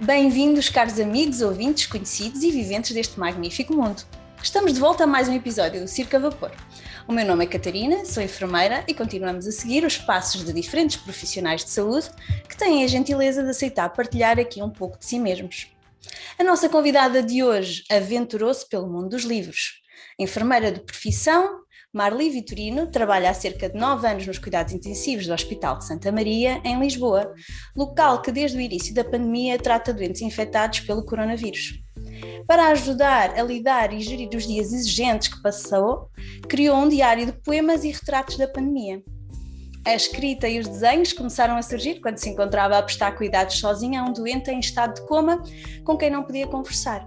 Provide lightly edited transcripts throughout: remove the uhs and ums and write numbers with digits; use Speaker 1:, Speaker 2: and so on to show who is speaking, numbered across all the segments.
Speaker 1: Bem-vindos, caros amigos, ouvintes, conhecidos e viventes deste magnífico mundo. Estamos de volta a mais um episódio do Circo a Vapor. O meu nome é Catarina, sou enfermeira e continuamos a seguir os passos de diferentes profissionais de saúde que têm a gentileza de aceitar partilhar aqui um pouco de si mesmos. A nossa convidada de hoje aventurou-se pelo mundo dos livros. Enfermeira de profissão, Marli Vitorino trabalha há cerca de 9 anos nos cuidados intensivos do Hospital de Santa Maria, em Lisboa, local que desde o início da pandemia trata doentes infectados pelo coronavírus. Para ajudar a lidar e gerir os dias exigentes que passou, criou um diário de poemas e retratos da pandemia. A escrita e os desenhos começaram a surgir quando se encontrava a prestar cuidados sozinha a um doente em estado de coma com quem não podia conversar.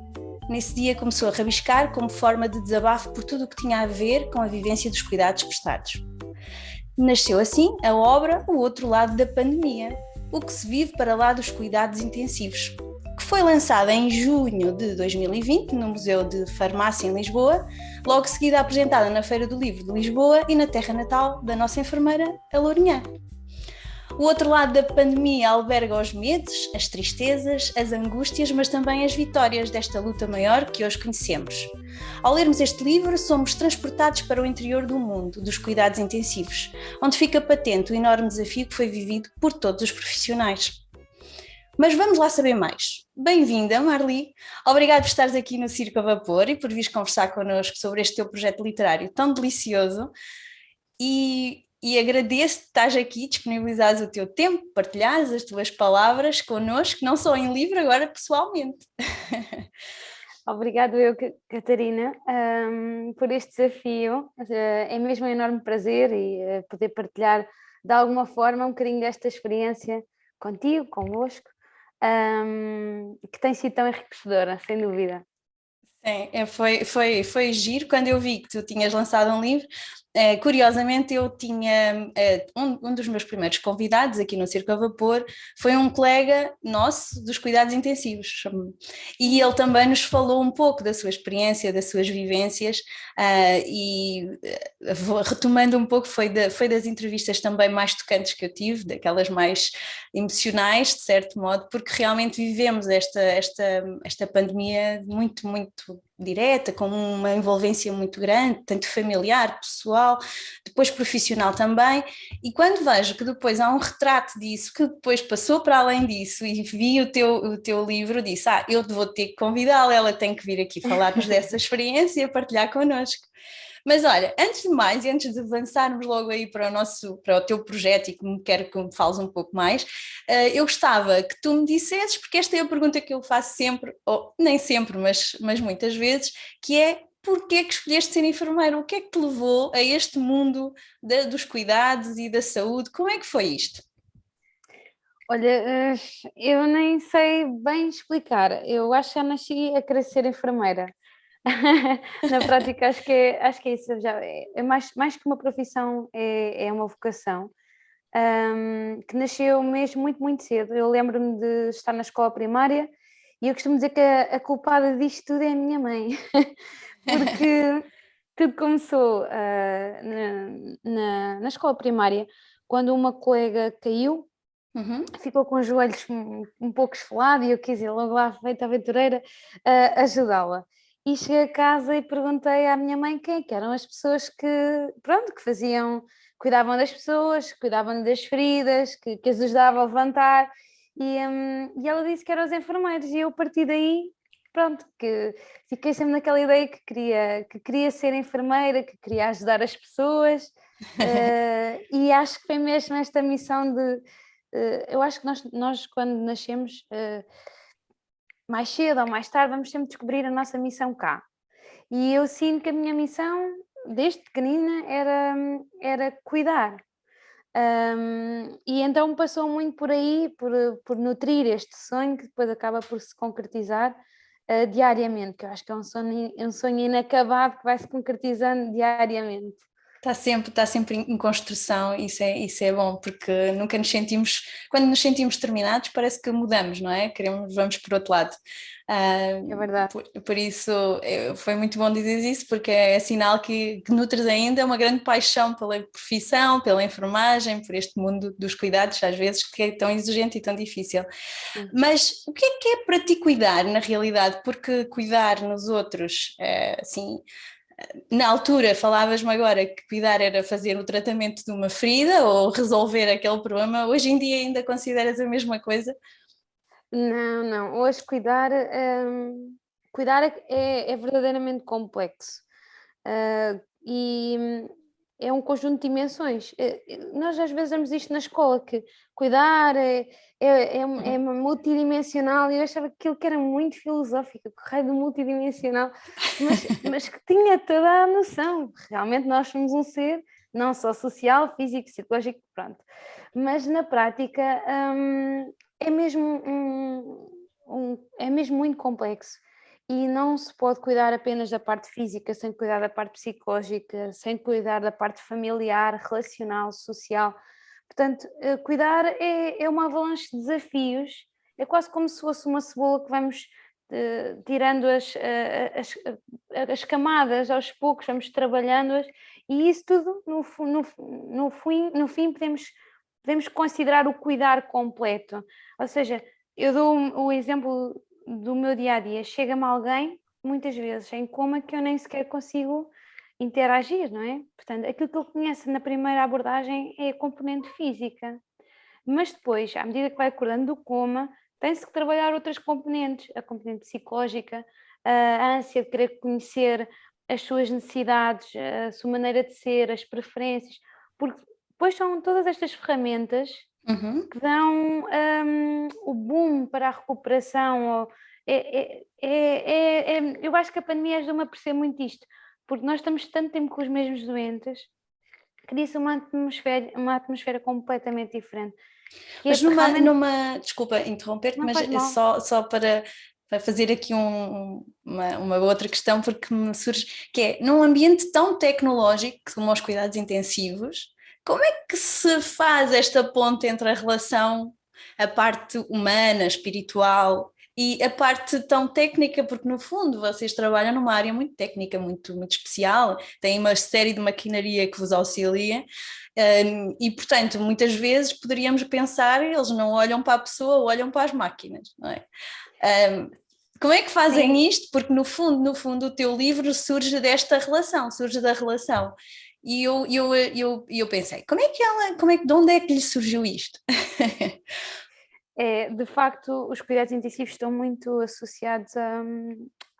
Speaker 1: Nesse dia começou a rabiscar como forma de desabafo por tudo o que tinha a ver com a vivência dos cuidados prestados. Nasceu assim a obra O Outro Lado da Pandemia, o que se vive para lá dos cuidados intensivos, que foi lançada em junho de 2020 no Museu de Farmácia em Lisboa, logo seguida apresentada na Feira do Livro de Lisboa e na terra natal da nossa enfermeira, a Lourinhã. O outro lado da pandemia alberga os medos, as tristezas, as angústias, mas também as vitórias desta luta maior que hoje conhecemos. Ao lermos este livro, somos transportados para o interior do mundo, dos cuidados intensivos, onde fica patente o enorme desafio que foi vivido por todos os profissionais. Mas vamos lá saber mais. Bem-vinda, Marli. Obrigada por estares aqui no Circo a Vapor e por vires conversar connosco sobre este teu projeto literário tão delicioso. E agradeço que estás aqui, disponibilizares o teu tempo, partilhares as tuas palavras connosco, não só em livro, agora pessoalmente.
Speaker 2: Obrigado eu, Catarina, por este desafio. É mesmo um enorme prazer e poder partilhar de alguma forma um bocadinho desta experiência contigo, convosco, que tem sido tão enriquecedora, sem dúvida.
Speaker 1: Sim, foi giro quando eu vi que tu tinhas lançado um livro. Curiosamente, eu tinha um dos meus primeiros convidados aqui no Circo a Vapor foi um colega nosso dos cuidados intensivos, e ele também nos falou um pouco da sua experiência, das suas vivências, retomando um pouco, foi das entrevistas também mais tocantes que eu tive, daquelas mais emocionais, de certo modo, porque realmente vivemos esta pandemia muito, muito direta, com uma envolvência muito grande, tanto familiar, pessoal, depois profissional também, e quando vejo que depois há um retrato disso, que depois passou para além disso, e vi o teu livro, disse, eu vou ter que convidá-la, ela tem que vir aqui falar-nos dessa experiência e partilhar connosco. Mas olha, antes de mais e antes de avançarmos logo aí para o teu projeto e que quero que me fales um pouco mais, eu gostava que tu me dissesses, porque esta é a pergunta que eu faço sempre, ou nem sempre, mas muitas vezes, que é porquê que escolheste ser enfermeira? O que é que te levou a este mundo dos cuidados e da saúde? Como é que foi isto?
Speaker 2: Olha, eu nem sei bem explicar. Eu acho que já nasci a querer ser enfermeira. Na prática, acho que é isso. É mais que uma profissão, é uma vocação. Que nasceu mesmo muito, muito cedo. Eu lembro-me de estar na escola primária e eu costumo dizer que a culpada disto tudo é a minha mãe, porque tudo começou na escola primária, quando uma colega caiu, ficou com os joelhos um pouco esfolado e eu quis ir logo lá, feita aventureira, ajudá-la. E cheguei a casa e perguntei à minha mãe quem é que eram as pessoas pronto, que faziam, cuidavam das pessoas, cuidavam das feridas, que as ajudavam a levantar, e ela disse que eram os enfermeiros, e eu a partir daí, pronto, que fiquei sempre naquela ideia que queria ser enfermeira, que queria ajudar as pessoas, e acho que foi mesmo esta missão de eu acho que nós quando nascemos, mais cedo ou mais tarde, vamos sempre descobrir a nossa missão cá. E eu sinto que a minha missão, desde pequenina, era cuidar. E então passou muito por aí, por nutrir este sonho, que depois acaba por se concretizar diariamente, que eu acho que é um sonho inacabado que vai se concretizando diariamente.
Speaker 1: Está sempre em construção, isso é bom, porque nunca nos sentimos, quando nos sentimos terminados, parece que mudamos, não é? Vamos por outro lado.
Speaker 2: É verdade.
Speaker 1: Por isso foi muito bom dizer isso, porque é sinal que nutres ainda uma grande paixão pela profissão, pela enfermagem, por este mundo dos cuidados, às vezes, que é tão exigente e tão difícil.
Speaker 2: Sim.
Speaker 1: Mas o que é para ti cuidar, na realidade? Porque cuidar nos outros, assim, na altura falavas-me agora que cuidar era fazer o tratamento de uma ferida ou resolver aquele problema, hoje em dia ainda consideras a mesma coisa?
Speaker 2: Não. Hoje cuidar é verdadeiramente complexo. E é um conjunto de dimensões. Nós às vezes vemos isto na escola, que cuidar é multidimensional, e eu achava que aquilo que era muito filosófico, que raio do multidimensional, mas que tinha toda a noção. Realmente nós somos um ser, não só social, físico, psicológico, pronto. Mas na prática é mesmo é mesmo muito complexo. E não se pode cuidar apenas da parte física, sem cuidar da parte psicológica, sem cuidar da parte familiar, relacional, social. Portanto, cuidar é uma avalanche de desafios, é quase como se fosse uma cebola que vamos tirando as camadas aos poucos, vamos trabalhando-as, e isso tudo, no fim podemos considerar o cuidar completo. Ou seja, eu dou o exemplo do meu dia a dia. Chega-me alguém, muitas vezes em coma, que eu nem sequer consigo interagir, não é? Portanto, aquilo que eu conheço na primeira abordagem é a componente física, mas depois, à medida que vai acordando do coma, tem-se que trabalhar outras componentes, a componente psicológica, a ânsia de querer conhecer as suas necessidades, a sua maneira de ser, as preferências, porque depois são todas estas ferramentas que dão o boom para a recuperação. Eu acho que a pandemia ajuda-me a perceber muito isto, porque nós estamos tanto tempo com os mesmos doentes, cria-se uma atmosfera completamente diferente.
Speaker 1: Mas desculpa interromper-te,
Speaker 2: Não
Speaker 1: mas
Speaker 2: faz mal.
Speaker 1: só para fazer aqui uma outra questão, porque me surge, que é, num ambiente tão tecnológico como os cuidados intensivos, como é que se faz esta ponte entre a relação, a parte humana, espiritual, e a parte tão técnica, porque no fundo vocês trabalham numa área muito técnica, muito especial, têm uma série de maquinaria que vos auxilia, e portanto muitas vezes poderíamos pensar, eles não olham para a pessoa, olham para as máquinas, não é? Como é que fazem
Speaker 2: Sim.
Speaker 1: isto? Porque no fundo o teu livro surge desta relação, surge da relação. E eu pensei, de onde é que lhe surgiu isto?
Speaker 2: De facto, os cuidados intensivos estão muito associados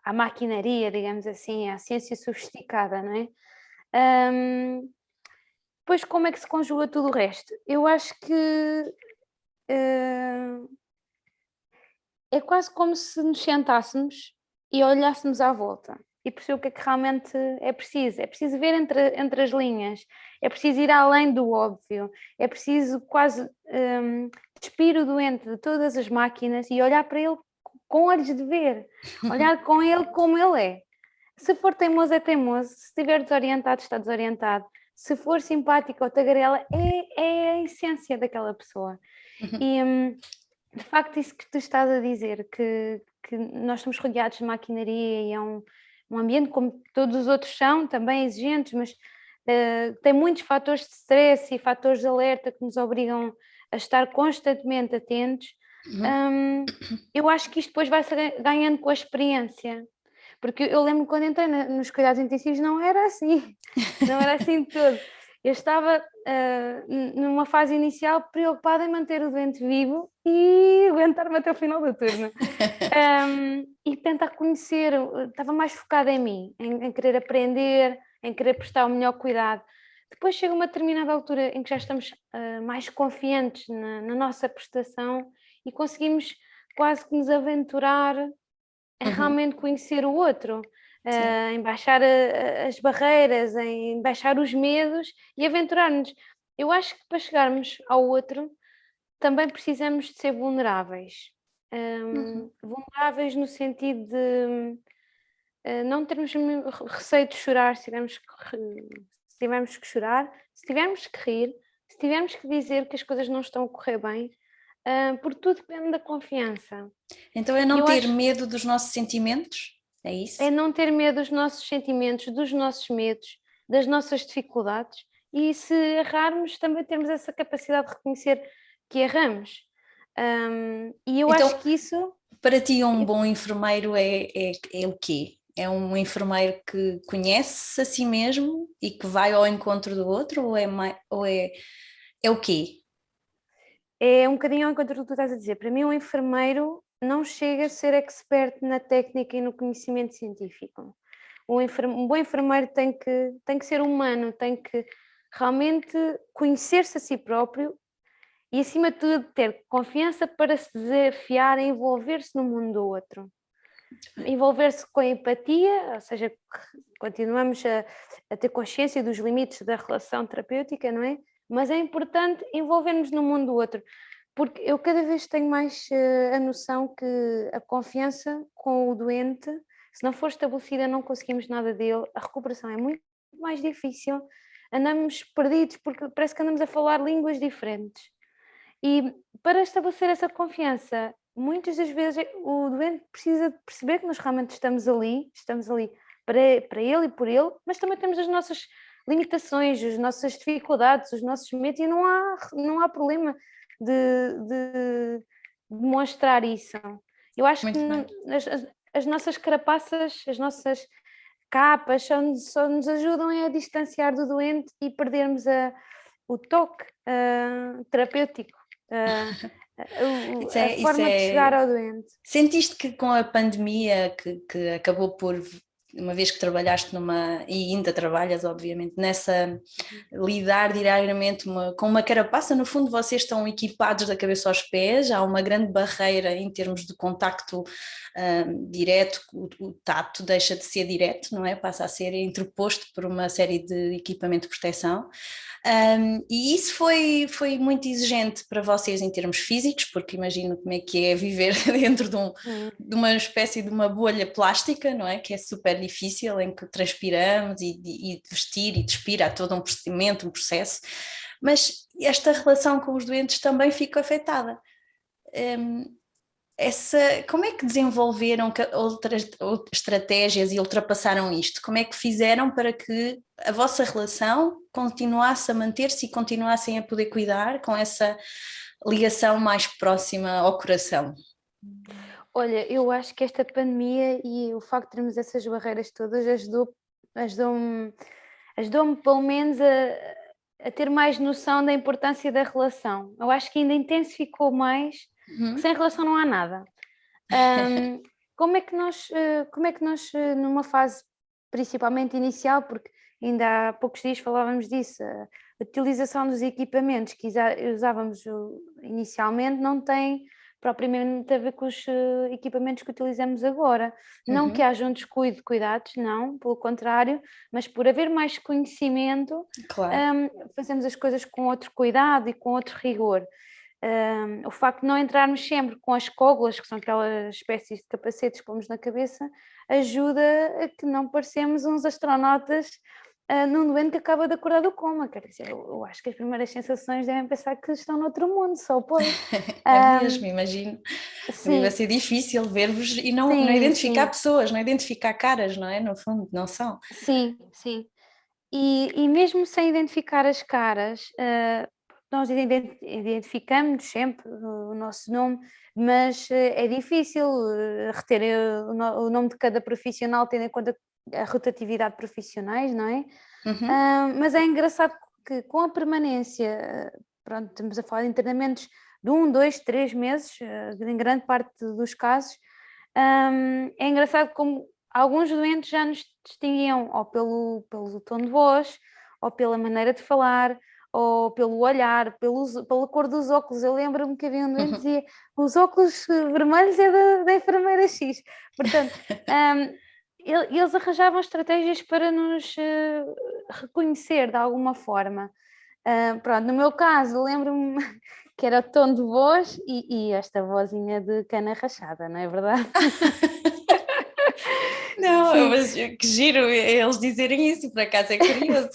Speaker 2: à maquinaria, digamos assim, à ciência sofisticada, não é? Depois, como é que se conjuga tudo o resto? Eu acho que é quase como se nos sentássemos e olhássemos à volta e perceber o que é que realmente é preciso. É preciso ver entre as linhas, é preciso ir além do óbvio, é preciso quase despir o doente de todas as máquinas e olhar para ele com olhos de ver, olhar com ele como ele é. Se for teimoso, é teimoso, se estiver desorientado, está desorientado, se for simpático ou tagarela, é a essência daquela pessoa. E de facto, isso que tu estás a dizer, que nós estamos rodeados de maquinaria e é um ambiente, como todos os outros são, também exigentes, mas tem muitos fatores de stress e fatores de alerta que nos obrigam a estar constantemente atentos. Eu acho que isto depois vai-se ganhando com a experiência, porque eu lembro quando entrei nos cuidados intensivos não era assim, não era assim de todo. Eu estava numa fase inicial preocupada em manter o doente vivo e aguentar-me até o final do turno. E tentar conhecer, estava mais focada em mim, em querer aprender, em querer prestar o melhor cuidado. Depois chega uma determinada altura em que já estamos mais confiantes na nossa prestação e conseguimos quase que nos aventurar a realmente conhecer o outro. Em baixar as barreiras, em baixar os medos e aventurar-nos. Eu acho que para chegarmos ao outro também precisamos de ser vulneráveis. Vulneráveis no sentido de não termos receio de chorar se tivermos que chorar, se tivermos que rir, se tivermos que dizer que as coisas não estão a correr bem, porque tudo depende da confiança.
Speaker 1: Então é não ter medo dos nossos sentimentos? É isso?
Speaker 2: É não ter medo dos nossos sentimentos, dos nossos medos, das nossas dificuldades, e se errarmos também termos essa capacidade de reconhecer que erramos. E eu
Speaker 1: então,
Speaker 2: acho que isso...
Speaker 1: Para ti um bom enfermeiro é o quê? É um enfermeiro que conhece a si mesmo e que vai ao encontro do outro, ou é o quê?
Speaker 2: É um bocadinho ao encontro do que tu estás a dizer. Para mim, um enfermeiro não chega a ser expert na técnica e no conhecimento científico. Um bom enfermeiro tem que ser humano, tem que realmente conhecer-se a si próprio e, acima de tudo, ter confiança para se desafiar a envolver-se no mundo do outro. Envolver-se com a empatia, ou seja, continuamos a ter consciência dos limites da relação terapêutica, não é? Mas é importante envolver-nos no mundo do outro, porque eu cada vez tenho mais a noção que a confiança com o doente, se não for estabelecida, não conseguimos nada dele, a recuperação é muito mais difícil, andamos perdidos porque parece que andamos a falar línguas diferentes. E para estabelecer essa confiança, muitas das vezes o doente precisa de perceber que nós realmente estamos ali para ele e por ele, mas também temos as nossas limitações, as nossas dificuldades, os nossos medos, e não há problema de demonstrar isso. Eu acho
Speaker 1: Muito bem.
Speaker 2: que as nossas carapaças, as nossas capas só nos ajudam a distanciar do doente e perdermos o toque terapêutico, a forma de chegar ao doente.
Speaker 1: Sentiste que com a pandemia que acabou por, uma vez que trabalhaste e ainda trabalhas obviamente, nessa lidar diariamente com uma carapaça, no fundo vocês estão equipados da cabeça aos pés, há uma grande barreira em termos de contacto direto, o tato deixa de ser direto, não é? Passa a ser interposto por uma série de equipamento de proteção. E isso foi muito exigente para vocês em termos físicos, porque imagino como é que é viver dentro de uma espécie de uma bolha plástica, não é? Que é super difícil, em que transpiramos e vestir e despir, há todo um procedimento, um processo, mas esta relação com os doentes também fica afetada. Como é que desenvolveram outras estratégias e ultrapassaram isto? Como é que fizeram para que a vossa relação continuasse a manter-se e continuassem a poder cuidar com essa ligação mais próxima ao coração?
Speaker 2: Olha, eu acho que esta pandemia e o facto de termos essas barreiras todas ajudou-me pelo menos a ter mais noção da importância da relação. Eu acho que ainda intensificou mais, que sem relação não há nada. Como é que nós, numa fase principalmente inicial, porque ainda há poucos dias falávamos disso, a utilização dos equipamentos que usávamos inicialmente não tem propriamente a ver com os equipamentos que utilizamos agora. Não que haja um descuido de cuidados, não, pelo contrário, mas por haver mais conhecimento,
Speaker 1: claro.
Speaker 2: Fazemos as coisas com outro cuidado e com outro rigor. O facto de não entrarmos sempre com as cógulas, que são aquelas espécies de capacetes que pomos na cabeça, ajuda a que não parecemos uns astronautas num doente que acaba de acordar do coma. Quer dizer, eu acho que as primeiras sensações devem pensar que estão noutro mundo, só pode.
Speaker 1: É mesmo, imagino.
Speaker 2: Sim.
Speaker 1: Vai ser difícil ver-vos e não identificar pessoas, não identificar caras, não é? No fundo, não são.
Speaker 2: Sim, sim. E mesmo sem identificar as caras, nós identificamos sempre o nosso nome, mas é difícil reter o nome de cada profissional, tendo em conta a rotatividade de profissionais, não é? Mas é engraçado que com a permanência, pronto, estamos a falar de internamentos de 1, 2, 3 meses, em grande parte dos casos, é engraçado como alguns doentes já nos distinguiam ou pelo tom de voz, ou pela maneira de falar, ou pelo olhar, pela cor dos óculos. Eu lembro-me que havia um doente que dizia: os óculos vermelhos é da enfermeira X. Portanto, eles arranjavam estratégias para nos reconhecer de alguma forma. Pronto, no meu caso, lembro-me que era o tom de voz e esta vozinha de cana rachada, não é verdade?
Speaker 1: Não, mas que giro eles dizerem isso, por acaso é curioso.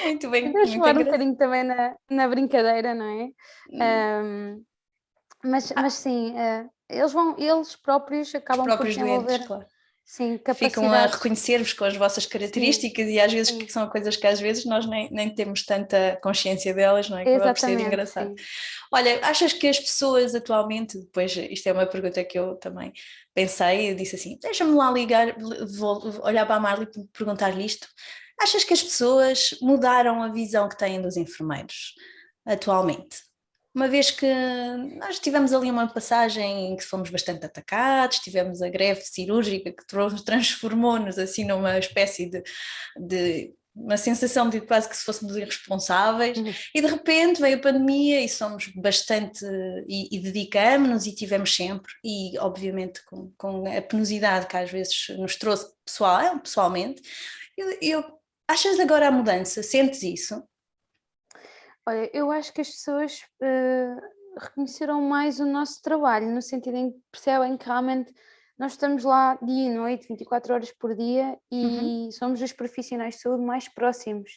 Speaker 1: Muito bem,
Speaker 2: Podemos
Speaker 1: muito
Speaker 2: falar um
Speaker 1: engraçado.
Speaker 2: bocadinho também na brincadeira, não é? Mas sim, eles próprios
Speaker 1: Os
Speaker 2: acabam por
Speaker 1: próprios doentes,
Speaker 2: desenvolver,
Speaker 1: claro.
Speaker 2: sim,
Speaker 1: Ficam a
Speaker 2: capacidades.
Speaker 1: reconhecer-vos com as vossas
Speaker 2: Sim,
Speaker 1: características e às vezes
Speaker 2: sim,
Speaker 1: que são coisas que às vezes nós nem temos tanta consciência delas, não é? Acaba por ser
Speaker 2: exatamente,
Speaker 1: engraçado.
Speaker 2: sim.
Speaker 1: Olha, achas que as pessoas atualmente, depois isto é uma pergunta que eu também pensei, eu disse assim, deixa-me lá ligar, vou olhar para a Marli e perguntar-lhe isto. Achas que as pessoas mudaram a visão que têm dos enfermeiros atualmente? Uma vez que nós tivemos ali uma passagem em que fomos bastante atacados, tivemos a greve cirúrgica que transformou-nos assim numa espécie de uma sensação de quase que se fôssemos irresponsáveis, e de repente veio a pandemia e somos bastante, e dedicamos-nos e tivemos sempre, e obviamente com a penosidade que às vezes nos trouxe pessoalmente, achas agora a mudança? Sentes isso?
Speaker 2: Olha, eu acho que as pessoas reconheceram mais o nosso trabalho, no sentido em que percebem que realmente nós estamos lá dia e noite, 24 horas por dia, e somos os profissionais de saúde mais próximos,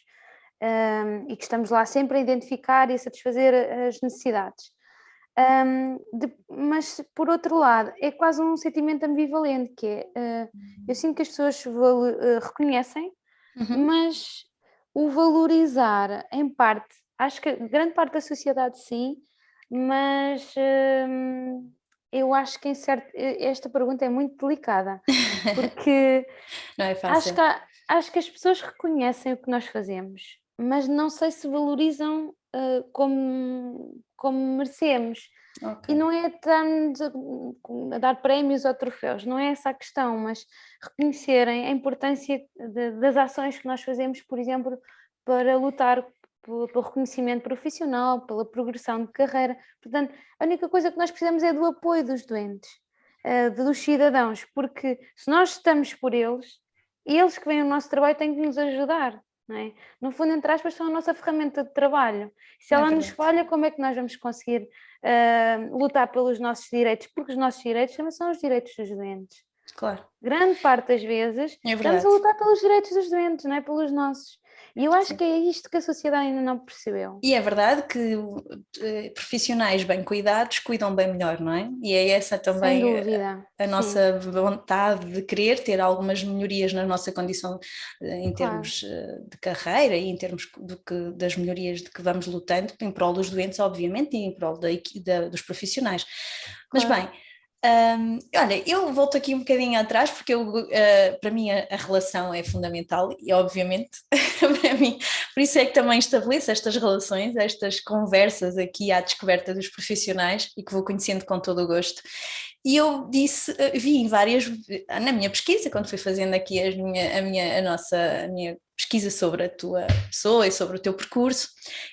Speaker 2: e que estamos lá sempre a identificar e a satisfazer as necessidades. Mas, por outro lado, é quase um sentimento ambivalente, que é, eu sinto que as pessoas reconhecem, mas o valorizar, em parte, acho que grande parte da sociedade sim, mas eu acho que esta pergunta é muito delicada, porque
Speaker 1: Não é
Speaker 2: acho
Speaker 1: fácil.
Speaker 2: que, acho que as pessoas reconhecem o que nós fazemos, mas não sei se valorizam como merecemos.
Speaker 1: Ok.
Speaker 2: E não é estar-nos a dar prémios ou troféus, não é essa a questão, mas reconhecerem a importância das ações que nós fazemos, por exemplo, para lutar pelo reconhecimento profissional, pela progressão de carreira. Portanto, a única coisa que nós precisamos é do apoio dos doentes, dos cidadãos, porque se nós estamos por eles, eles que vêm ao nosso trabalho têm que nos ajudar. Não é? No fundo, entre aspas, são a nossa ferramenta de trabalho. Se
Speaker 1: É
Speaker 2: ela nos
Speaker 1: verdade.
Speaker 2: falha, como é que nós vamos conseguir lutar pelos nossos direitos? Porque os nossos direitos também são os direitos dos doentes.
Speaker 1: Claro,
Speaker 2: Grande parte das vezes
Speaker 1: é
Speaker 2: estamos a
Speaker 1: verdade.
Speaker 2: lutar pelos direitos dos doentes, não é pelos nossos. E eu acho que é isto que a sociedade ainda não percebeu.
Speaker 1: E é verdade que profissionais bem cuidados cuidam bem melhor, não é? E é essa
Speaker 2: Sem
Speaker 1: também
Speaker 2: dúvida,
Speaker 1: a
Speaker 2: sim,
Speaker 1: nossa vontade de querer ter algumas melhorias na nossa condição em
Speaker 2: claro.
Speaker 1: termos de carreira e em termos das melhorias de que vamos lutando, em prol dos doentes, obviamente, e em prol dos profissionais. Mas
Speaker 2: Claro.
Speaker 1: bem, olha, eu volto aqui um bocadinho atrás, porque para mim a relação é fundamental e, obviamente, para mim, por isso é que também estabeleço estas relações, estas conversas aqui à descoberta dos profissionais e que vou conhecendo com todo o gosto. E eu vi em na minha pesquisa, quando fui fazendo aqui a minha pesquisa sobre a tua pessoa e sobre o teu percurso,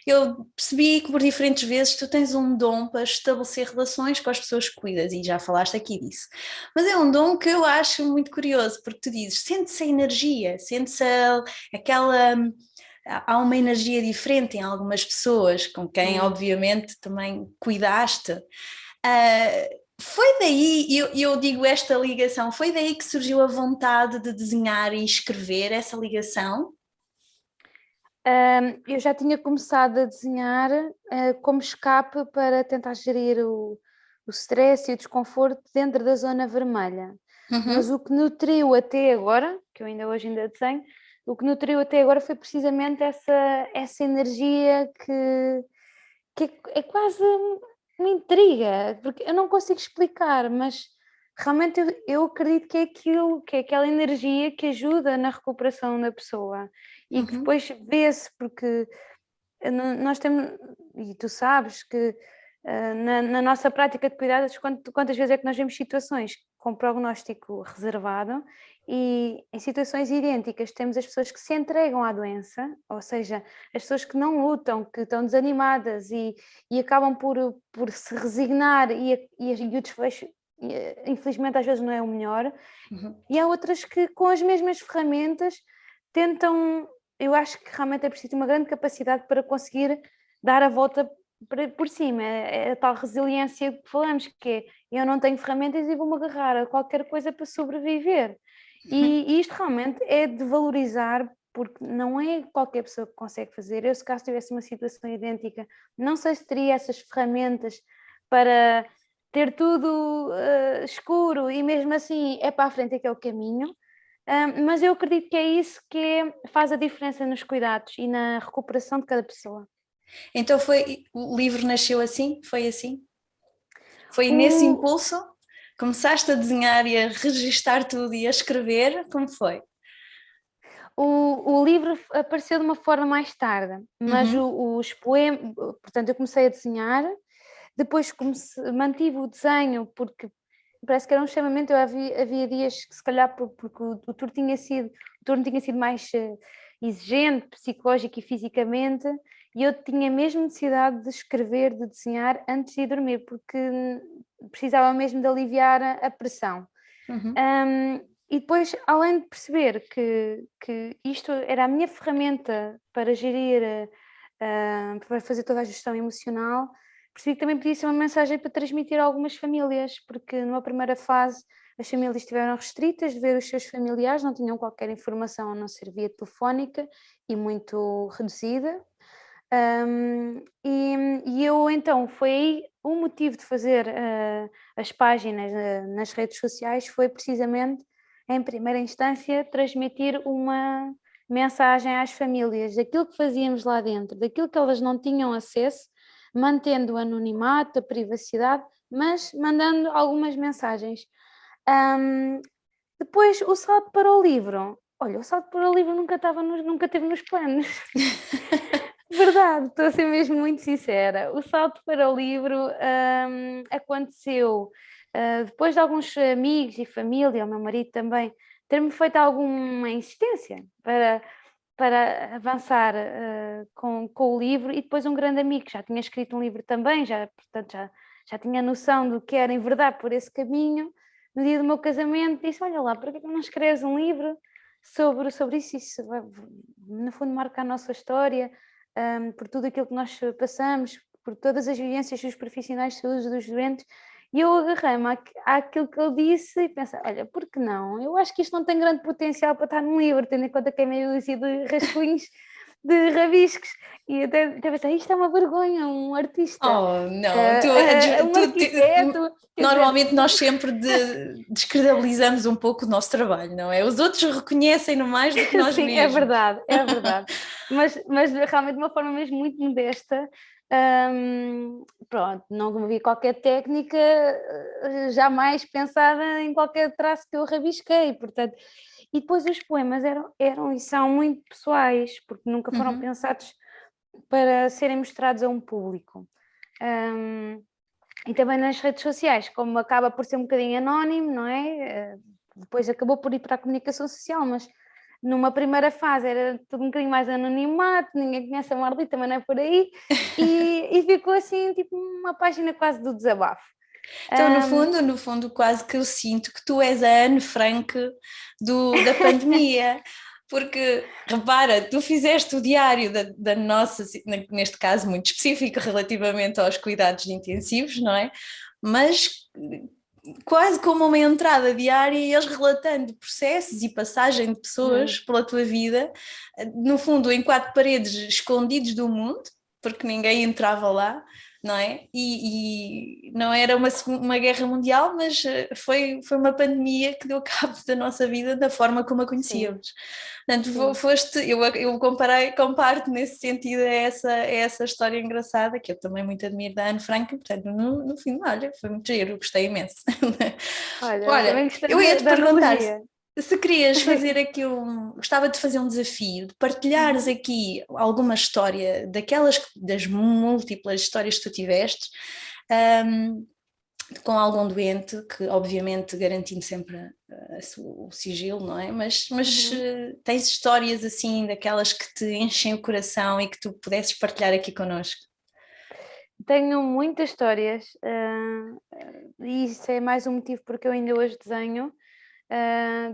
Speaker 1: eu percebi que por diferentes vezes tu tens um dom para estabelecer relações com as pessoas que cuidas, e já falaste aqui disso. Mas é um dom que eu acho muito curioso, porque tu dizes, sente-se a energia, sente-se aquela... Há uma energia diferente em algumas pessoas, com quem obviamente também cuidaste. Foi daí, eu digo esta ligação, foi daí que surgiu a vontade de desenhar e escrever essa ligação?
Speaker 2: Eu já tinha começado a desenhar como escape para tentar gerir o stress e o desconforto dentro da zona vermelha. Mas o que nutriu até agora, que eu ainda desenho, o que nutriu até agora foi precisamente essa energia que é quase uma intriga, porque eu não consigo explicar, mas realmente eu acredito que é aquilo, que é aquela energia que ajuda na recuperação da pessoa e que depois vê-se, porque nós temos, e tu sabes que na nossa prática de cuidados, quantas vezes é que nós vemos situações com prognóstico reservado e em situações idênticas temos as pessoas que se entregam à doença, ou seja, as pessoas que não lutam, que estão desanimadas e acabam por se resignar e o desfecho, infelizmente às vezes não é o melhor, e há outras que com as mesmas ferramentas tentam. Eu acho que realmente é preciso uma grande capacidade para conseguir dar a volta por cima, é a tal resiliência que falamos, que é, eu não tenho ferramentas e vou-me agarrar a qualquer coisa para sobreviver. E isto realmente é de valorizar, porque não é qualquer pessoa que consegue fazer. Eu, se caso tivesse uma situação idêntica, não sei se teria essas ferramentas para ter tudo escuro e mesmo assim é para a frente aquele caminho. Mas eu acredito que é isso que faz a diferença nos cuidados e na recuperação de cada pessoa.
Speaker 1: Então o livro nasceu assim? Foi assim? Foi nesse
Speaker 2: O,
Speaker 1: impulso? Começaste a desenhar e a registar tudo e a escrever? Como foi?
Speaker 2: o livro apareceu de uma forma mais tarde, mas
Speaker 1: Uhum.
Speaker 2: os poemas, portanto, eu comecei a desenhar, depois mantive o desenho, porque parece que era um chamamento. Havia dias que, se calhar, porque o turno tinha sido mais exigente, psicológico e fisicamente, e eu tinha mesmo necessidade de escrever, de desenhar antes de ir dormir, porque precisava mesmo de aliviar a pressão.
Speaker 1: Uhum.
Speaker 2: E depois, além de perceber que isto era a minha ferramenta para gerir, para fazer toda a gestão emocional, percebi que também podia ser uma mensagem para transmitir a algumas famílias, porque numa primeira fase as famílias estiveram restritas de ver os seus familiares, não tinham qualquer informação a não ser via telefónica e muito reduzida. E eu então, foi aí o motivo de fazer as páginas nas redes sociais, foi precisamente, em primeira instância, transmitir uma mensagem às famílias daquilo que fazíamos lá dentro, daquilo que elas não tinham acesso, mantendo o anonimato, a privacidade, mas mandando algumas mensagens. Depois, o salto para o livro. Olha, o salto para o livro nunca teve nos planos. Verdade, estou a ser mesmo muito sincera. O salto para o livro aconteceu depois de alguns amigos e família, o meu marido também, ter-me feito alguma insistência para avançar com o livro, e depois um grande amigo que já tinha escrito um livro também, portanto já tinha noção do que era enverdar por esse caminho. No dia do meu casamento disse: olha lá, por que não escreves um livro sobre isso vai, no fundo, marca a nossa história, por tudo aquilo que nós passamos, por todas as vivências dos profissionais de saúde dos doentes. E eu agarrei-me àquilo que ele disse e pensei: olha, por que não? Eu acho que isto não tem grande potencial para estar num livro, tendo em conta que é meio assim de rascunhos, de rabiscos. E até pensei: isto é uma vergonha, um artista,
Speaker 1: Oh, não,
Speaker 2: um arquiteto. Quer dizer,
Speaker 1: normalmente nós sempre descredibilizamos um pouco o nosso trabalho, não é? Os outros reconhecem-no mais do que nós
Speaker 2: sim, é
Speaker 1: mesmos.
Speaker 2: verdade, é verdade. Mas realmente de uma forma mesmo muito modesta. Pronto, não havia qualquer técnica jamais pensada em qualquer traço que eu rabisquei, portanto. E depois os poemas eram e são muito pessoais, porque nunca foram
Speaker 1: Uhum.
Speaker 2: pensados para serem mostrados a um público. E também nas redes sociais, como acaba por ser um bocadinho anónimo, não é? Depois acabou por ir para a comunicação social, mas numa primeira fase era tudo um bocadinho mais anonimato, ninguém conhece a Marlita, mas não é por aí, e ficou assim, tipo uma página quase do desabafo.
Speaker 1: Então, no fundo, quase que eu sinto que tu és a Anne Frank da pandemia, porque, repara, tu fizeste o diário da nossa, neste caso muito específico, relativamente aos cuidados intensivos, não é? Mas quase como uma entrada diária, e eles relatando processos e passagem de pessoas pela tua vida, no fundo, em quatro paredes, escondidos do mundo, porque ninguém entrava lá, não é? E não era uma guerra mundial, mas foi uma pandemia que deu cabo da nossa vida da forma como a
Speaker 2: Sim,
Speaker 1: conhecíamos. Portanto,
Speaker 2: sim.
Speaker 1: eu comparo-te nesse sentido a essa história engraçada, que eu também muito admiro da Anne Frank, portanto, no fim, olha, foi muito giro, gostei imenso.
Speaker 2: Olha,
Speaker 1: Olha,
Speaker 2: também gostei
Speaker 1: eu ia te
Speaker 2: da
Speaker 1: perguntar
Speaker 2: analogia.
Speaker 1: se querias fazer aqui gostava de fazer um desafio, de partilhares
Speaker 2: Uhum.
Speaker 1: aqui alguma história das múltiplas histórias que tu tiveste, um, com algum doente, que obviamente garantindo sempre o sigilo, não é? Mas
Speaker 2: Uhum.
Speaker 1: tens histórias assim, daquelas que te enchem o coração e que tu pudesses partilhar aqui connosco?
Speaker 2: Tenho muitas histórias, e isso é mais um motivo porque eu ainda hoje desenho,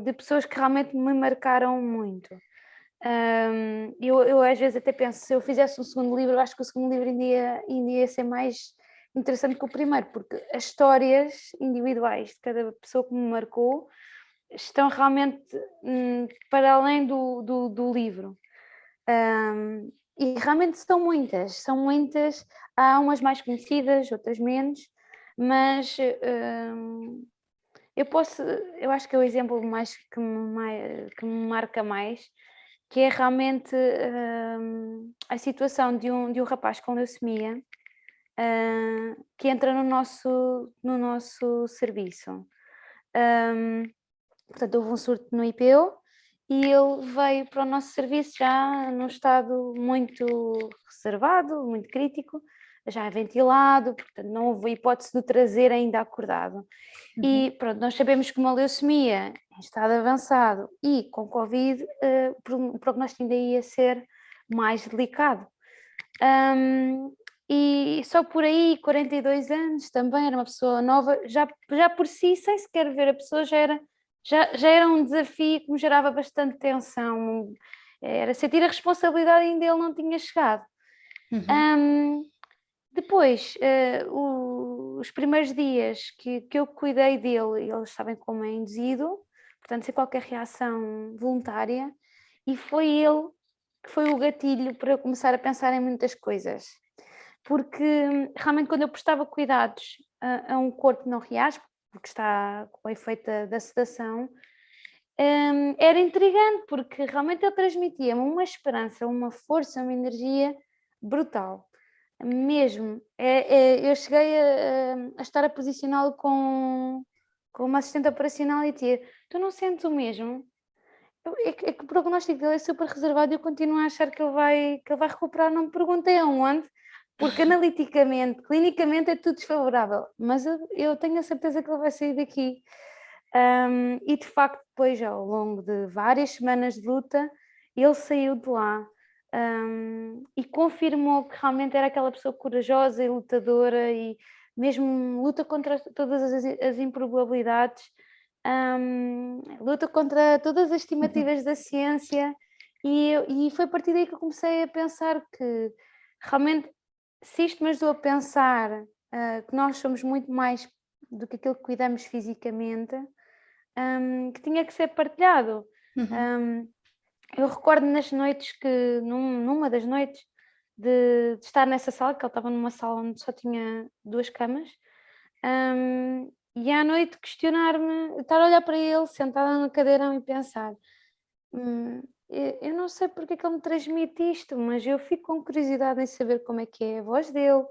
Speaker 2: de pessoas que realmente me marcaram muito. Eu às vezes até penso, se eu fizesse um segundo livro, eu acho que o segundo livro ainda ia ser mais interessante que o primeiro, porque as histórias individuais de cada pessoa que me marcou estão realmente para além do livro. E realmente são muitas, há umas mais conhecidas, outras menos, mas eu acho que é o exemplo mais que me marca mais, que é realmente a situação de um rapaz com leucemia que entra no nosso serviço. Portanto, houve um surto no IPO e ele veio para o nosso serviço já num estado muito reservado, muito crítico, já ventilado, portanto não houve hipótese de o trazer ainda acordado. E pronto, nós sabemos que uma leucemia em estado avançado e com Covid, o prognóstico ainda ia ser mais delicado. E só por aí, 42 anos, também era uma pessoa nova, já por si, sem sequer ver a pessoa, já era um desafio que me gerava bastante tensão, era sentir a responsabilidade e ainda ele não tinha chegado. Depois, os primeiros dias que eu cuidei dele, ele estava em coma induzido, portanto sem qualquer reação voluntária, e foi ele que foi o gatilho para eu começar a pensar em muitas coisas. Porque realmente quando eu prestava cuidados a um corpo que não reage, porque está com o efeito da sedação, era intrigante, porque realmente ele transmitia-me uma esperança, uma força, uma energia brutal. Mesmo, eu cheguei a estar a posicioná-lo com uma assistente operacional e tia, tu não sentes o mesmo? É que o prognóstico dele é super reservado e eu continuo a achar que ele vai recuperar, não me perguntei aonde, porque analiticamente, clinicamente é tudo desfavorável, mas eu tenho a certeza que ele vai sair daqui. E de facto depois ao longo de várias semanas de luta, ele saiu de lá. E confirmou que realmente era aquela pessoa corajosa e lutadora e mesmo luta contra todas as improbabilidades, luta contra todas as estimativas da ciência e foi a partir daí que eu comecei a pensar que realmente se isto me ajudou a pensar que nós somos muito mais do que aquilo que cuidamos fisicamente, que tinha que ser partilhado. Eu recordo nas noites que, numa das noites, de estar nessa sala, que ele estava numa sala onde só tinha 2 camas, e à noite questionar-me, estar a olhar para ele, sentada no cadeirão e pensar: eu não sei porque é que ele me transmite isto, mas eu fico com curiosidade em saber como é que é a voz dele,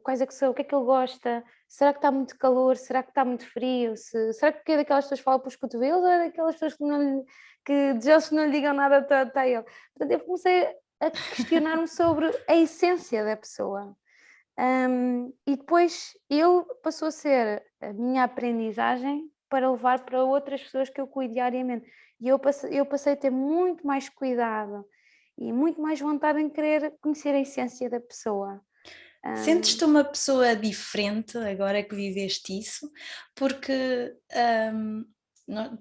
Speaker 2: quais é que são, o que é que ele gosta, será que está muito calor, será que está muito frio, será que é daquelas pessoas que falam pelos cotovelos ou é daquelas pessoas que desejem que não lhe digam nada até a ele. Portanto, eu comecei a questionar-me sobre a essência da pessoa. E depois ele passou a ser a minha aprendizagem para levar para outras pessoas que eu cuido diariamente. E eu passei a ter muito mais cuidado e muito mais vontade em querer conhecer a essência da pessoa.
Speaker 1: Sentes-te uma pessoa diferente agora que viveste isso? Porque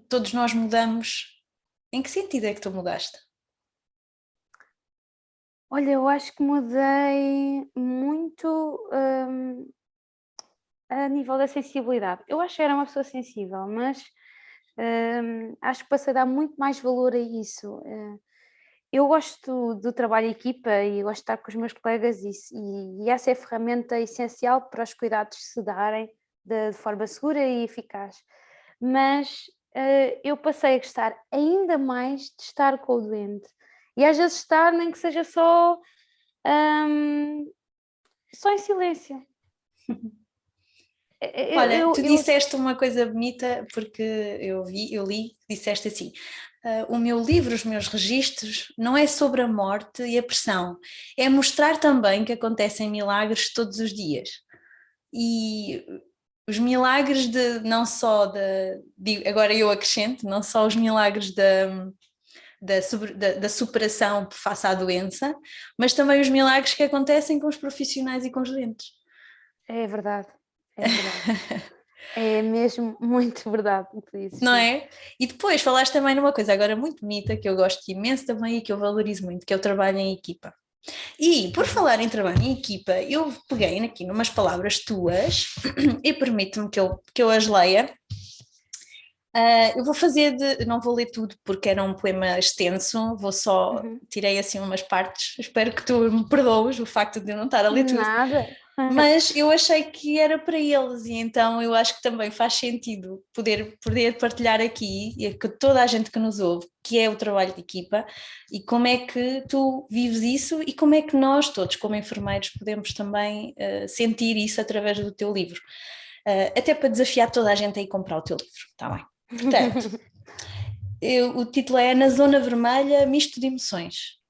Speaker 1: todos nós mudamos. Em que sentido é que tu mudaste?
Speaker 2: Olha, eu acho que mudei muito a nível da sensibilidade. Eu acho que era uma pessoa sensível, mas acho que passei a dar muito mais valor a isso. Eu gosto do trabalho em equipa e gosto de estar com os meus colegas e essa é a ferramenta essencial para os cuidados se darem de forma segura e eficaz. Mas eu passei a gostar ainda mais de estar com o doente. E às vezes estar, nem que seja só em silêncio.
Speaker 1: Olha, tu disseste uma coisa bonita porque eu li, disseste assim: o meu livro, os meus registros, não é sobre a morte e a pressão, é mostrar também que acontecem milagres todos os dias. E os milagres não só agora eu acrescento, não só os milagres da superação face à doença, mas também os milagres que acontecem com os profissionais e com os doentes.
Speaker 2: É verdade, é verdade. É mesmo muito verdade o que dizes.
Speaker 1: Não é? E depois falaste também numa coisa agora muito bonita, que eu gosto imenso também e que eu valorizo muito, que é o trabalho em equipa. E por falar em trabalho em equipa, eu peguei aqui numas palavras tuas e permite-me que eu as leia. Eu vou não vou ler tudo porque era um poema extenso, tirei assim umas partes, espero que tu me perdoes o facto de eu não estar a ler tudo.
Speaker 2: Nada.
Speaker 1: Mas eu achei que era para eles e então eu acho que também faz sentido poder partilhar aqui e que toda a gente que nos ouve, que é o trabalho de equipa e como é que tu vives isso e como é que nós todos como enfermeiros podemos também sentir isso através do teu livro. Até para desafiar toda a gente a ir comprar o teu livro, está bem? Portanto, o título é Na Zona Vermelha, Misto de Emoções.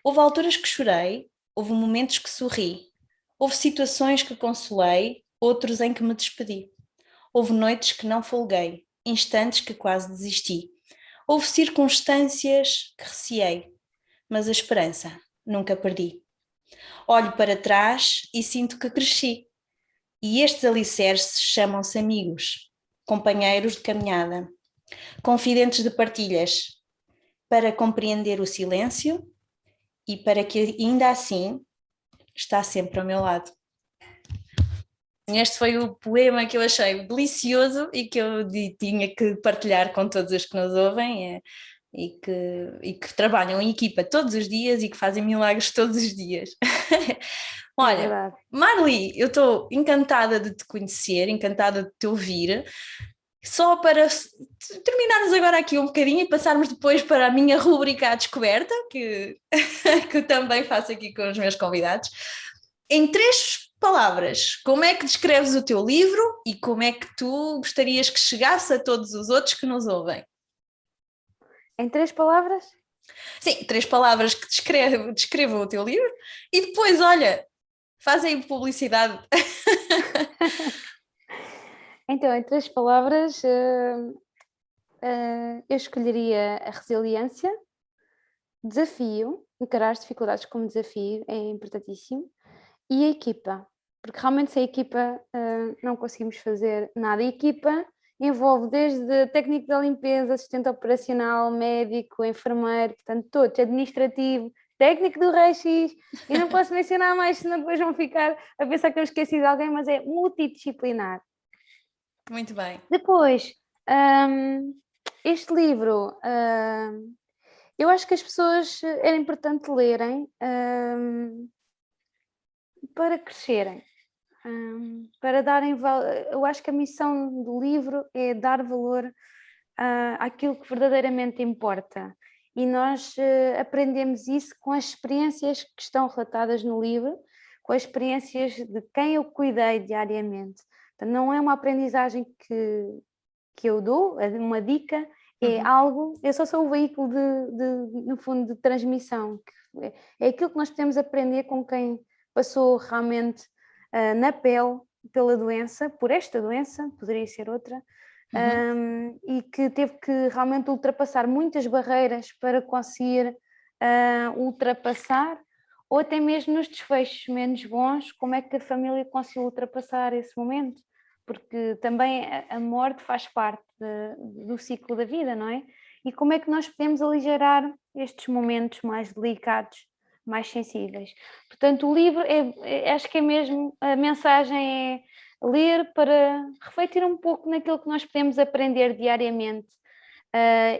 Speaker 1: Houve alturas que chorei, houve momentos que sorri, houve situações que consolei, outros em que me despedi. Houve noites que não folguei, instantes que quase desisti. Houve circunstâncias que receei, mas a esperança nunca perdi. Olho para trás e sinto que cresci. E estes alicerces chamam-se amigos, companheiros de caminhada, confidentes de partilhas, para compreender o silêncio e para que ainda assim está sempre ao meu lado. Este foi o poema que eu achei delicioso e que eu tinha que partilhar com todos os que nos ouvem e que trabalham em equipa todos os dias e que fazem milagres todos os dias. Olha, Marli, eu estou encantada de te conhecer, encantada de te ouvir. Só para terminarmos agora aqui um bocadinho e passarmos depois para a minha rúbrica à descoberta, que eu também faço aqui com os meus convidados. Em 3 palavras, como é que descreves o teu livro e como é que tu gostarias que chegasse a todos os outros que nos ouvem?
Speaker 2: Em 3 palavras?
Speaker 1: Sim, 3 palavras que descrevam o teu livro e depois, olha, fazem publicidade.
Speaker 2: Então, em 3 palavras, eu escolheria a resiliência, desafio, encarar as dificuldades como desafio é importantíssimo, e a equipa, porque realmente sem a equipa não conseguimos fazer nada. A equipa envolve desde técnico da limpeza, assistente operacional, médico, enfermeiro, portanto todos, administrativo, técnico do raio-x, e não posso mencionar mais, senão depois vão ficar a pensar que eu esqueci de alguém, mas é multidisciplinar.
Speaker 1: Muito bem.
Speaker 2: Depois, este livro, eu acho que as pessoas era importante lerem para crescerem, para darem valor. Eu acho que a missão do livro é dar valor àquilo que verdadeiramente importa. E nós aprendemos isso com as experiências que estão relatadas no livro, com as experiências de quem eu cuidei diariamente. Então, não é uma aprendizagem que eu dou, é uma dica, é algo, eu só sou o veículo no fundo, de transmissão. É aquilo que nós podemos aprender com quem passou realmente na pele pela doença, por esta doença, poderia ser outra, e que teve que realmente ultrapassar muitas barreiras para conseguir ultrapassar, ou até mesmo nos desfechos menos bons, como é que a família conseguiu ultrapassar esse momento, porque também a morte faz parte do ciclo da vida, não é? E como é que nós podemos aligerar estes momentos mais delicados, mais sensíveis. Portanto, o livro, acho que é mesmo, a mensagem é ler para refletir um pouco naquilo que nós podemos aprender diariamente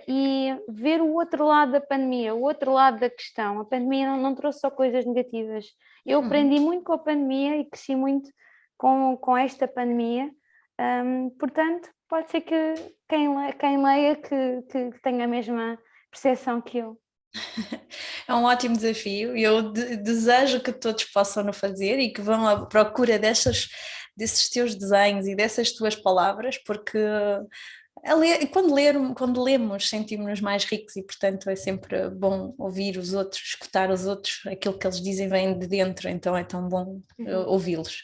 Speaker 2: e ver o outro lado da pandemia, o outro lado da questão. A pandemia não trouxe só coisas negativas. Eu aprendi muito com a pandemia e cresci muito com esta pandemia. Portanto, pode ser que quem leia que tenha a mesma percepção que eu.
Speaker 1: É um ótimo desafio e eu desejo que todos possam o fazer e que vão à procura desses teus desenhos e dessas tuas palavras, porque quando lemos sentimos-nos mais ricos e portanto é sempre bom ouvir os outros, escutar os outros, aquilo que eles dizem vem de dentro, então é tão bom ouvi-los.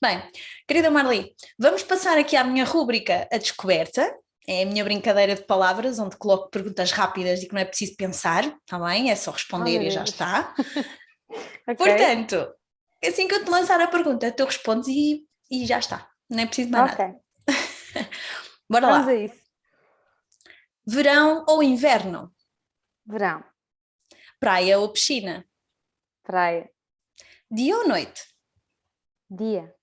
Speaker 1: Bem, querida Marli, vamos passar aqui à minha rúbrica A Descoberta. É a minha brincadeira de palavras, onde coloco perguntas rápidas e que não é preciso pensar, está bem? É só responder e já está. Okay. Portanto, assim que eu te lançar a pergunta, tu respondes e já está. não é preciso mais
Speaker 2: Ok.
Speaker 1: nada. Bora
Speaker 2: Vamos
Speaker 1: lá.
Speaker 2: a isso.
Speaker 1: Verão ou inverno?
Speaker 2: Verão,
Speaker 1: Praia ou piscina?
Speaker 2: praia,
Speaker 1: Dia ou noite?
Speaker 2: dia,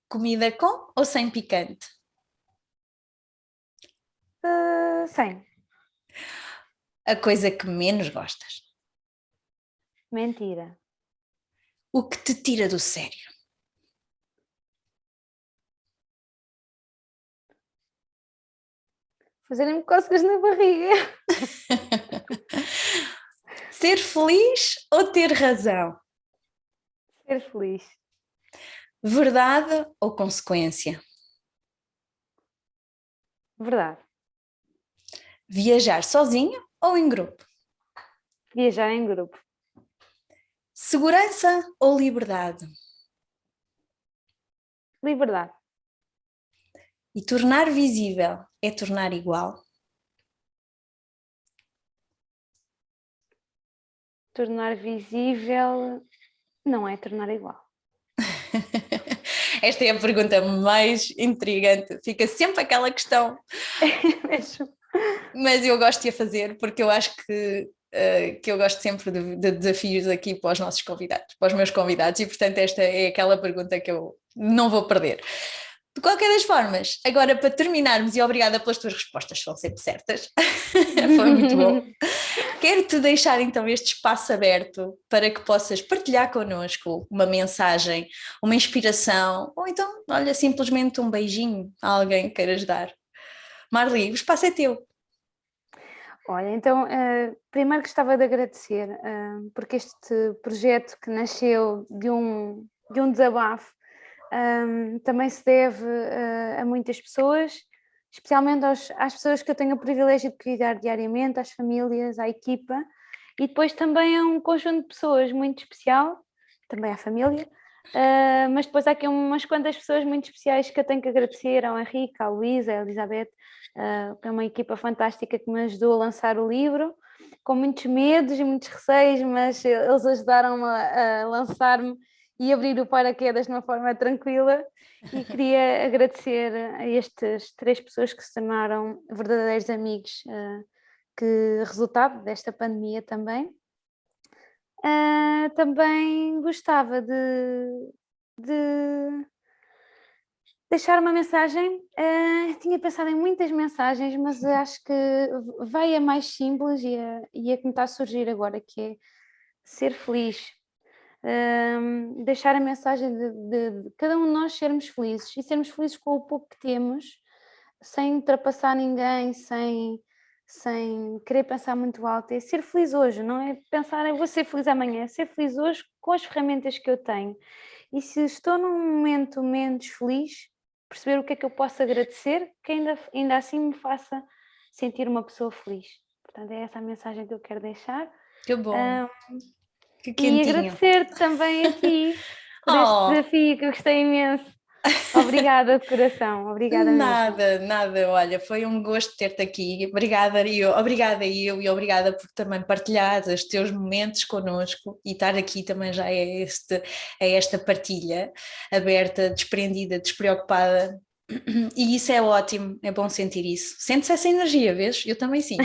Speaker 1: Comida com ou sem picante?
Speaker 2: sem,
Speaker 1: A coisa que menos gostas?
Speaker 2: mentira,
Speaker 1: O que te tira do sério?
Speaker 2: fazerem-me cócegas na barriga.
Speaker 1: Ser feliz ou ter razão?
Speaker 2: Ser feliz,
Speaker 1: Verdade ou consequência?
Speaker 2: verdade.
Speaker 1: Viajar sozinho ou em grupo?
Speaker 2: Viajar em grupo,
Speaker 1: Segurança ou liberdade?
Speaker 2: liberdade,
Speaker 1: E tornar visível é tornar igual?
Speaker 2: tornar visível não é tornar igual.
Speaker 1: Esta é a pergunta mais intrigante. Fica sempre aquela questão,
Speaker 2: Mesmo.
Speaker 1: mas eu gosto de a fazer porque eu acho que eu gosto sempre de desafios aqui para os nossos convidados, para os meus convidados, e portanto esta é aquela pergunta que eu não vou perder. De qualquer das formas, agora para terminarmos, e obrigada pelas tuas respostas, são sempre certas, foi muito bom. Quero-te deixar então este espaço aberto para que possas partilhar connosco uma mensagem, uma inspiração, ou então, olha, simplesmente um beijinho a alguém que queiras dar. Marli, o espaço é teu.
Speaker 2: Olha, então, primeiro gostava de agradecer, porque este projeto que nasceu de um desabafo, também se deve a muitas pessoas, especialmente às pessoas que eu tenho o privilégio de cuidar diariamente, às famílias, à equipa, e depois também a um conjunto de pessoas muito especial, também à família, mas depois há aqui umas quantas pessoas muito especiais que eu tenho que agradecer, ao Henrique, à Luísa, à Elizabeth, que é uma equipa fantástica que me ajudou a lançar o livro, com muitos medos e muitos receios, mas eles ajudaram-me a lançar-me e abrir o paraquedas de uma forma tranquila, e queria agradecer a estas 3 pessoas que se tornaram verdadeiros amigos, que resultado desta pandemia também. Também gostava de deixar uma mensagem. Tinha pensado em muitas mensagens, mas acho que vai a mais simples e a que me está a surgir agora, que é ser feliz. Deixar a mensagem de cada um de nós sermos felizes e sermos felizes com o pouco que temos, sem ultrapassar ninguém, sem querer pensar muito alto. É ser feliz hoje, não é pensar eu vou ser feliz amanhã, é ser feliz hoje com as ferramentas que eu tenho. E se estou num momento menos feliz, perceber o que é que eu posso agradecer, que ainda assim me faça sentir uma pessoa feliz. Portanto, é essa a mensagem que eu quero deixar.
Speaker 1: Que bom, que
Speaker 2: E
Speaker 1: quentinho.
Speaker 2: agradecer também a ti por este
Speaker 1: Oh,
Speaker 2: desafio que eu gostei imenso. Obrigada de coração, obrigada mesmo.
Speaker 1: nada, nada, olha, foi um gosto ter-te aqui, obrigada eu e obrigada por também partilhar os teus momentos connosco e estar aqui também já é esta partilha aberta, desprendida, despreocupada, e isso é ótimo, é bom sentir isso. Sentes essa energia, vês? Eu também sinto.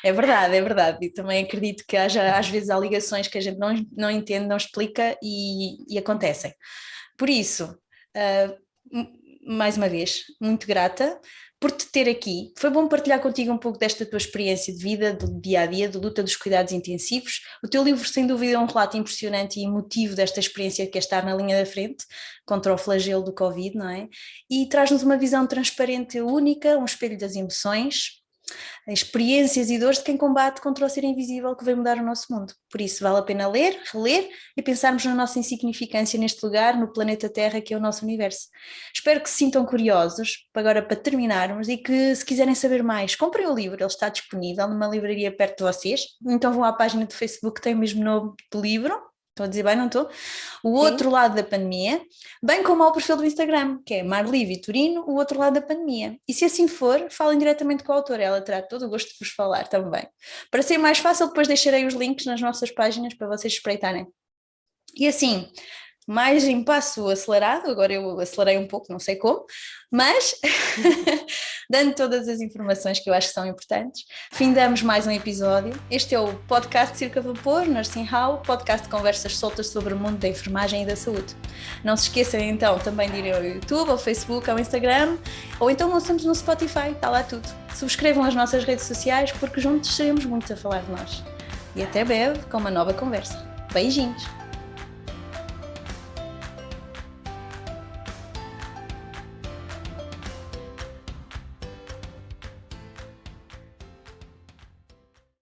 Speaker 1: É verdade, e também acredito que às vezes há ligações que a gente não entende, não explica e acontecem. Por isso, mais uma vez, muito grata por te ter aqui. Foi bom partilhar contigo um pouco desta tua experiência de vida, do dia a dia, de luta dos cuidados intensivos. O teu livro, sem dúvida, é um relato impressionante e emotivo desta experiência que é estar na linha da frente contra o flagelo do Covid, não é? E traz-nos uma visão transparente e única, um espelho das emoções, experiências e dores de quem combate contra o ser invisível que vem mudar o nosso mundo. Por isso vale a pena ler, reler e pensarmos na nossa insignificância neste lugar, no planeta Terra que é o nosso universo. Espero que se sintam curiosos, agora para terminarmos, e que se quiserem saber mais, comprem o livro, ele está disponível numa livraria perto de vocês, então vão à página do Facebook que tem o mesmo nome do livro. Estou a dizer bem, não estou? O outro lado da pandemia, bem como ao perfil do Instagram, que é Marli Vitorino, o outro lado da pandemia. E se assim for, falem diretamente com a autora, ela terá todo o gosto de vos falar também. Para ser mais fácil, depois deixarei os links nas nossas páginas para vocês espreitarem. E assim, mais em passo acelerado, agora eu acelerei um pouco, não sei como, mas dando todas as informações que eu acho que são importantes, findamos mais um episódio. Este é o podcast Circo a Vapor, Nursing How, podcast de conversas soltas sobre o mundo da enfermagem e da saúde. Não se esqueçam então também de irem ao YouTube, ao Facebook, ao Instagram, ou então ouçamos no Spotify, está lá tudo. Subscrevam as nossas redes sociais porque juntos seremos muito a falar de nós. E até breve com uma nova conversa. Beijinhos!